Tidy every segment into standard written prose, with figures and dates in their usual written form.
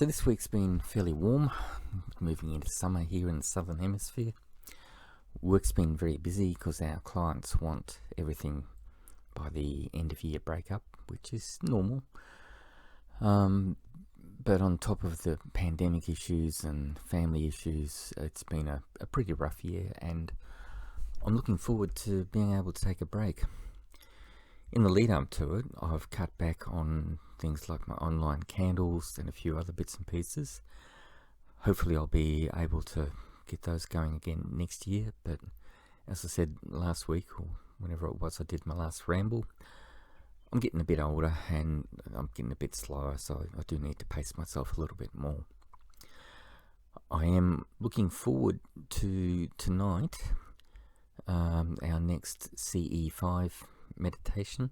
So this week's been fairly warm, moving into summer here in the southern hemisphere. Work's been very busy because our clients want everything by the end of year breakup, which is normal. But on top of the pandemic issues and family issues, it's been a pretty rough year, and I'm looking forward to being able to take a break. In the lead up to it, I've cut back on things like my online candles and a few other bits and pieces. Hopefully I'll be able to get those going again next year, but as I said last week, or whenever it was I did my last ramble, I'm getting a bit older and I'm getting a bit slower, so I do need to pace myself a little bit more. I am looking forward to tonight, our next CE5 meditation.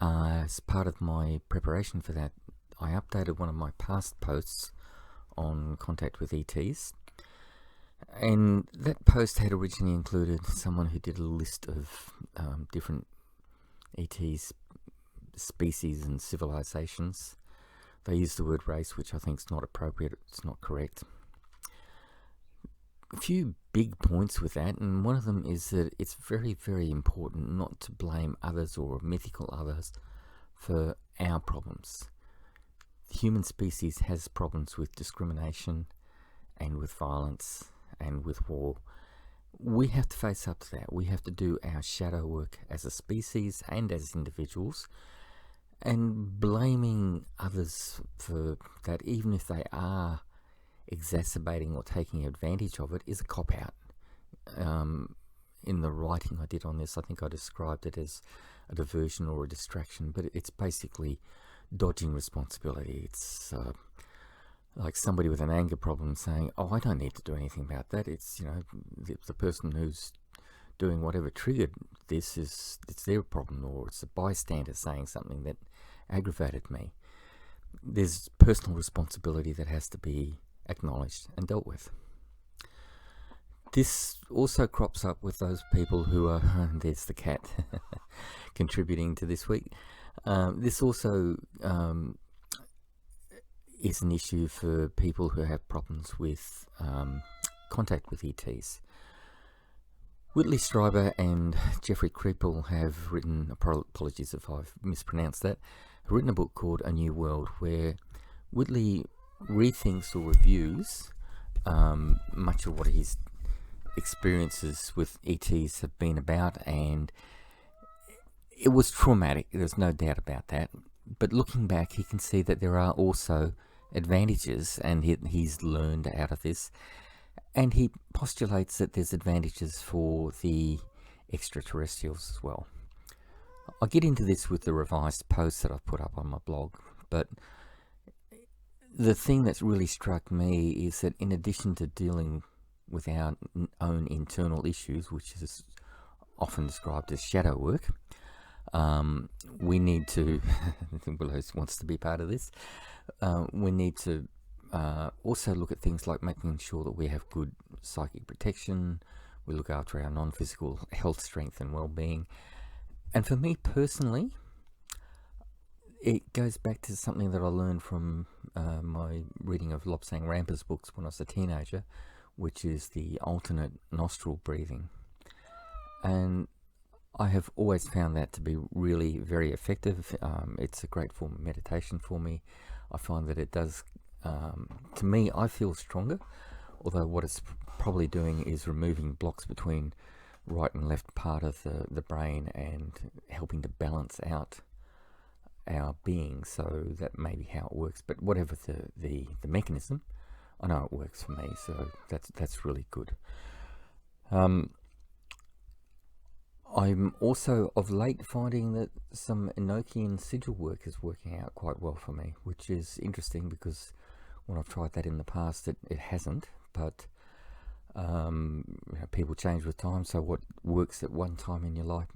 As part of my preparation for that, I updated one of my past posts on contact with ETs, and that post had originally included someone who did a list of different ETs, species and civilizations. They used the word race, which I think is not appropriate, it's not correct. A few big points with that, and one of them is that it's very, very important not to blame others or mythical others for our problems. The human species has problems with discrimination and with violence and with war. We have to face up to that. We have to do our shadow work as a species and as individuals, and blaming others for that, even if they are exacerbating or taking advantage of it, is a cop-out. In the writing I did on this, I think I described it as a diversion or a distraction, but it's basically dodging responsibility. It's like somebody with an anger problem saying, oh, I don't need to do anything about that. It's, you know, the person who's doing whatever triggered this, it's their problem, or it's a bystander saying something that aggravated me. There's personal responsibility that has to be acknowledged and dealt with. This also crops up with those people who are, there's the cat, contributing to this week. This also is an issue for people who have problems with contact with ETs. Whitley Strieber and Jeffrey Kripal have written, apologies if I've mispronounced that, have written a book called A New World, where Whitley rethinks or reviews much of what his experiences with ETs have been about, and it was traumatic, there's no doubt about that, but looking back he can see that there are also advantages, and he's learned out of this, and he postulates that there's advantages for the extraterrestrials as well. I'll get into this with the revised posts that I've put up on my blog, but the thing that's really struck me is that in addition to dealing with our own internal issues, which is often described as shadow work, we need to, Willows wants to be part of this, we need to also look at things like making sure that we have good psychic protection, we look after our non-physical health, strength and well-being. And for me personally, it goes back to something that I learned from my reading of Lobsang Rampa's books when I was a teenager, which is the alternate nostril breathing. And I have always found that to be really very effective. It's a great form of meditation for me. I find that it does, to me, I feel stronger, although what it's probably doing is removing blocks between right and left part of the brain and helping to balance out our being. So that may be how it works, but whatever the mechanism, I know it works for me, so that's really good. I'm also of late finding that some Enochian sigil work is working out quite well for me, which is interesting because when I've tried that in the past, it hasn't, but you know, people change with time, so what works at one time in your life,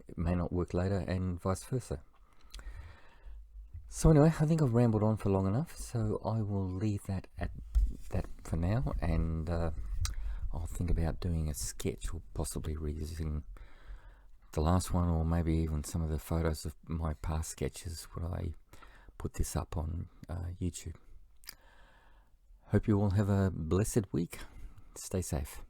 it may not work later, and vice versa. So anyway, I think I've rambled on for long enough, so I will leave that at that for now, and I'll think about doing a sketch, or possibly reusing the last one, or maybe even some of the photos of my past sketches when I put this up on YouTube. Hope you all have a blessed week. Stay safe.